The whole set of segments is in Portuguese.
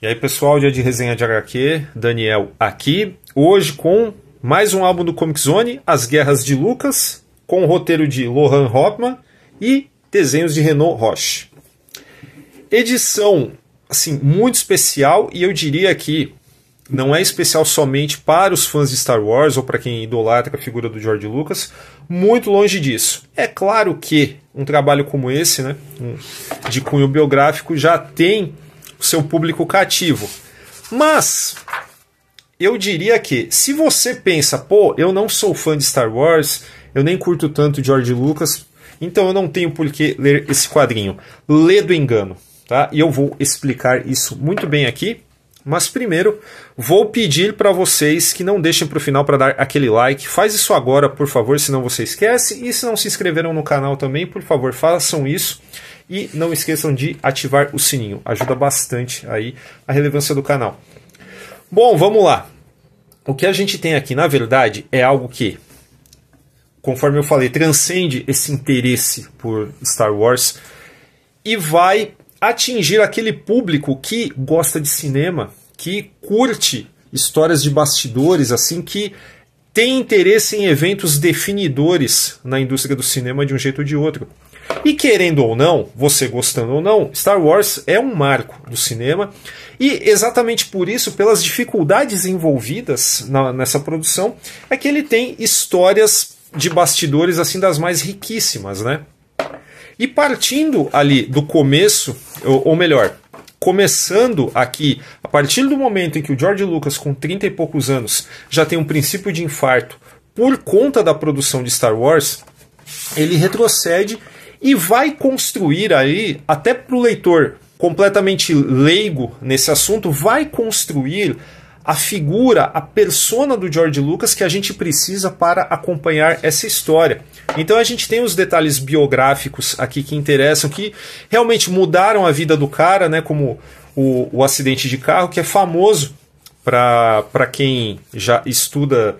E aí pessoal, dia de resenha de HQ, Daniel aqui, hoje com mais um álbum do Comic Zone, As Guerras de Lucas, com o roteiro de Lohan Hoffman e desenhos de Renaud Roche. Edição assim, muito especial, e eu diria que não é especial somente para os fãs de Star Wars ou para quem idolatra a figura do George Lucas, muito longe disso. É claro que um trabalho como esse, né, de cunho biográfico, já tem o seu público cativo. Mas eu diria que se você pensa, pô, eu não sou fã de Star Wars, eu nem curto tanto George Lucas, então eu não tenho por que ler esse quadrinho. Lê do engano, tá? E eu vou explicar isso muito bem aqui. Mas primeiro, vou pedir para vocês que não deixem para o final para dar aquele like. Faz isso agora, por favor, senão você esquece. E se não se inscreveram no canal também, por favor, façam isso. E não esqueçam de ativar o sininho. Ajuda bastante aí a relevância do canal. Bom, vamos lá. O que a gente tem aqui, na verdade, é algo que, conforme eu falei, transcende esse interesse por Star Wars e vai atingir aquele público que gosta de cinema, que curte histórias de bastidores, assim, que tem interesse em eventos definidores na indústria do cinema de um jeito ou de outro. E querendo ou não, você gostando ou não, Star Wars é um marco do cinema, e exatamente por isso, pelas dificuldades envolvidas nessa produção, é que ele tem histórias de bastidores assim das mais riquíssimas, né? E partindo ali do começo, ou melhor, começando aqui, a partir do momento em que o George Lucas, com 30 e poucos anos, já tem um princípio de infarto por conta da produção de Star Wars, ele retrocede e vai construir aí, até para o leitor completamente leigo nesse assunto, vai construir a figura, a persona do George Lucas que a gente precisa para acompanhar essa história. Então a gente tem os detalhes biográficos aqui que interessam, que realmente mudaram a vida do cara, né, como o acidente de carro, que é famoso para quem já estuda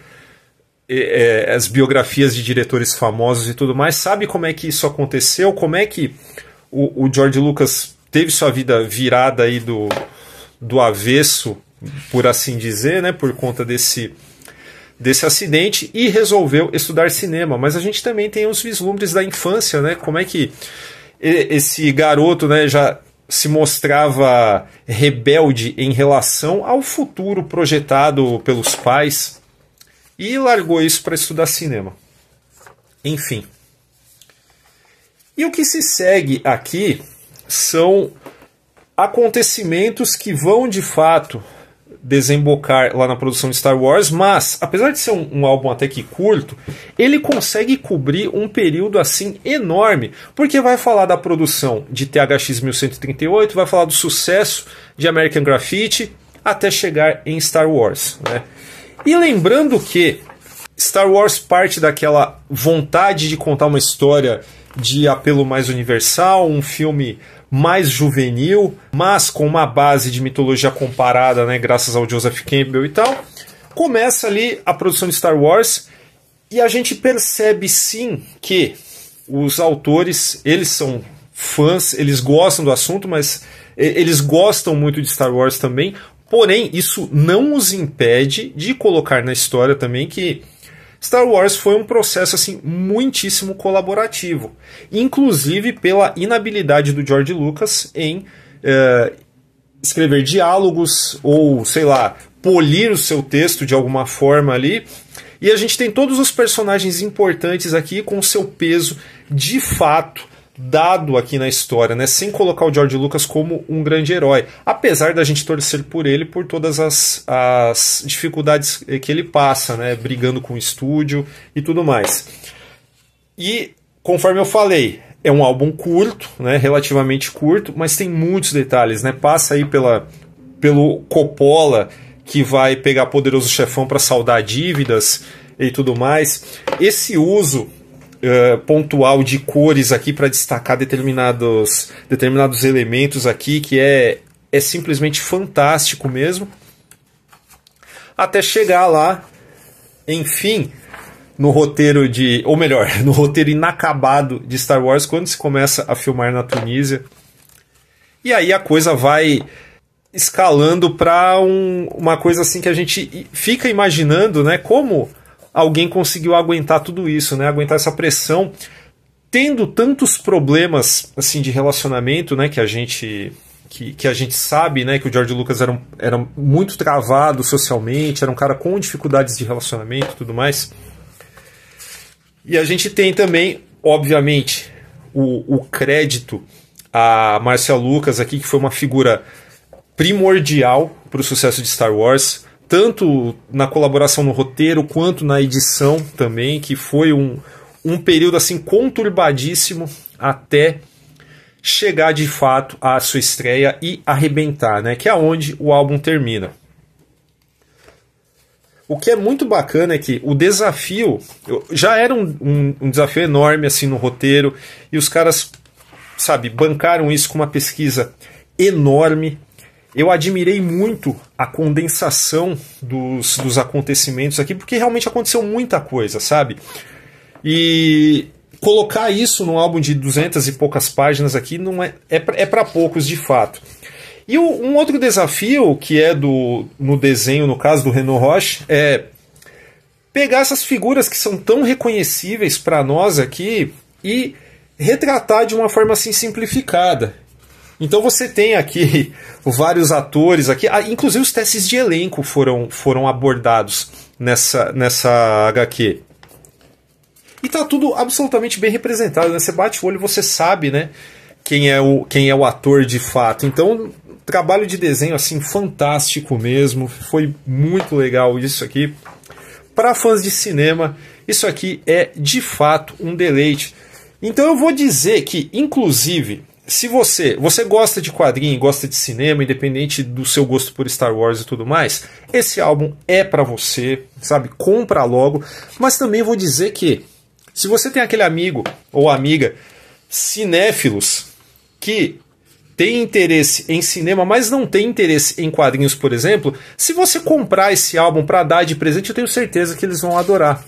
as biografias de diretores famosos e tudo mais, sabe como é que isso aconteceu, como é que o George Lucas teve sua vida virada aí do avesso, por assim dizer, né, por conta desse acidente, e resolveu estudar cinema. Mas a gente também tem os vislumbres da infância, né, como é que esse garoto, né, já se mostrava rebelde em relação ao futuro projetado pelos pais e largou isso para estudar cinema. Enfim. E o que se segue aqui são acontecimentos que vão de fato desembocar lá na produção de Star Wars, mas apesar de ser um álbum até que curto, ele consegue cobrir um período assim enorme, porque vai falar da produção de THX 1138, vai falar do sucesso de American Graffiti, até chegar em Star Wars, né? E lembrando que Star Wars parte daquela vontade de contar uma história de apelo mais universal, um filme mais juvenil, mas com uma base de mitologia comparada, né, graças ao Joseph Campbell e tal. Começa ali a produção de Star Wars e a gente percebe sim que os autores, eles são fãs, eles gostam do assunto, mas eles gostam muito de Star Wars também, porém isso não os impede de colocar na história também que Star Wars foi um processo assim muitíssimo colaborativo, inclusive pela inabilidade do George Lucas em escrever diálogos ou, sei lá, polir o seu texto de alguma forma ali. E a gente tem todos os personagens importantes aqui com o seu peso de fato dado aqui na história, né? Sem colocar o George Lucas como um grande herói, apesar da gente torcer por ele por todas as dificuldades que ele passa, né? Brigando com o estúdio e tudo mais. E conforme eu falei, é um álbum curto, né? Relativamente curto, mas tem muitos detalhes, né? Passa aí pelo Coppola, que vai pegar Poderoso Chefão para saldar dívidas e tudo mais. Esse uso pontual de cores aqui para destacar determinados elementos aqui, que é simplesmente fantástico mesmo, até chegar lá, enfim, no roteiro no roteiro inacabado de Star Wars, quando se começa a filmar na Tunísia. E aí a coisa vai escalando para uma coisa assim que a gente fica imaginando, né, como alguém conseguiu aguentar tudo isso, né, aguentar essa pressão, tendo tantos problemas assim de relacionamento, né, que a gente sabe, né, que o George Lucas era muito travado socialmente, era um cara com dificuldades de relacionamento e tudo mais. E a gente tem também, obviamente, o crédito a Marcia Lucas aqui, que foi uma figura primordial para o sucesso de Star Wars, tanto na colaboração no roteiro quanto na edição também, que foi um período assim conturbadíssimo até chegar de fato à sua estreia e arrebentar, né? Que é onde o álbum termina. O que é muito bacana é que o desafio já era um desafio enorme assim no roteiro, e os caras, sabe, bancaram isso com uma pesquisa enorme. Eu admirei muito a condensação dos acontecimentos aqui, porque realmente aconteceu muita coisa, sabe? E colocar isso num álbum de 200 e poucas páginas aqui não é para poucos de fato. E um outro desafio, que é no desenho, no caso do Renaud Roche, é pegar essas figuras que são tão reconhecíveis para nós aqui e retratar de uma forma assim simplificada. Então você tem aqui vários atores, aqui, inclusive os testes de elenco foram abordados nessa HQ. E tá tudo absolutamente bem representado, né? Você bate o olho e você sabe, né, quem é o ator de fato. Então, trabalho de desenho assim fantástico mesmo, foi muito legal isso aqui. Para fãs de cinema, isso aqui é de fato um deleite. Então eu vou dizer que, inclusive, se você gosta de quadrinho, gosta de cinema, independente do seu gosto por Star Wars e tudo mais, esse álbum é para você, sabe? Compra logo. Mas também vou dizer que, se você tem aquele amigo ou amiga cinéfilos que tem interesse em cinema, mas não tem interesse em quadrinhos, por exemplo, se você comprar esse álbum para dar de presente, eu tenho certeza que eles vão adorar.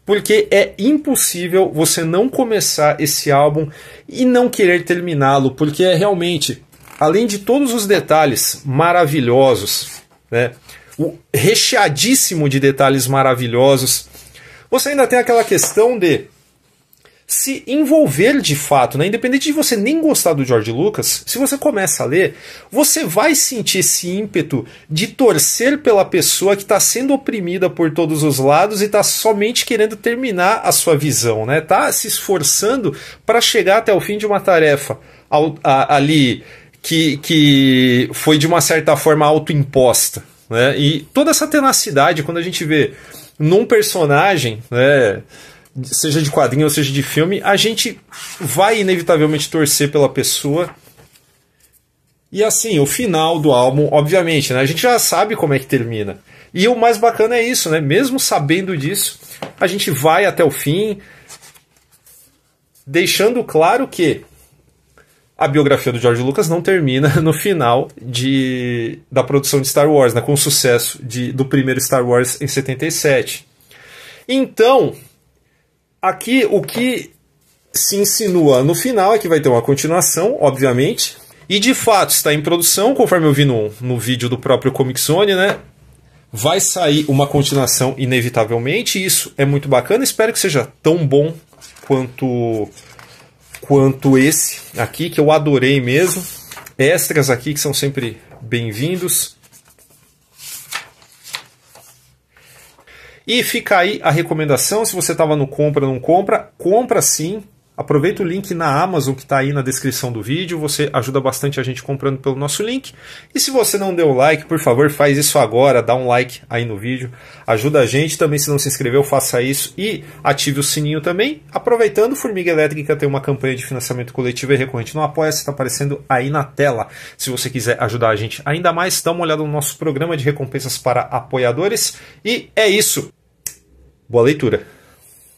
Porque é impossível você não começar esse álbum e não querer terminá-lo, porque é realmente, além de todos os detalhes maravilhosos, né, o recheadíssimo de detalhes maravilhosos, você ainda tem aquela questão de se envolver de fato, né? Independente de você nem gostar do George Lucas, se você começa a ler, você vai sentir esse ímpeto de torcer pela pessoa que está sendo oprimida por todos os lados e está somente querendo terminar a sua visão, né? Tá se esforçando para chegar até o fim de uma tarefa ali que foi de uma certa forma autoimposta, né? E toda essa tenacidade, quando a gente vê num personagem, né, seja de quadrinho ou seja de filme, a gente vai inevitavelmente torcer pela pessoa. E assim, o final do álbum, obviamente, né, a gente já sabe como é que termina. E o mais bacana é isso, né? Mesmo sabendo disso, a gente vai até o fim, deixando claro que a biografia do George Lucas não termina no final da produção de Star Wars, né, com o sucesso do primeiro Star Wars em 77. Então, aqui o que se insinua no final é que vai ter uma continuação, obviamente, e de fato está em produção, conforme eu vi no vídeo do próprio Comic Zone, né? Vai sair uma continuação inevitavelmente, e isso é muito bacana, espero que seja tão bom quanto esse aqui, que eu adorei mesmo. Extras aqui que são sempre bem-vindos. E fica aí a recomendação, se você estava no compra, não compra, compra sim. Aproveita o link na Amazon que está aí na descrição do vídeo, você ajuda bastante a gente comprando pelo nosso link. E se você não deu like, por favor, faz isso agora, dá um like aí no vídeo, ajuda a gente. Também, se não se inscreveu, faça isso e ative o sininho também. Aproveitando, Formiga Elétrica tem uma campanha de financiamento coletivo e recorrente no Apoia-se, está aparecendo aí na tela. Se você quiser ajudar a gente ainda mais, dá uma olhada no nosso programa de recompensas para apoiadores. E é isso. Boa leitura.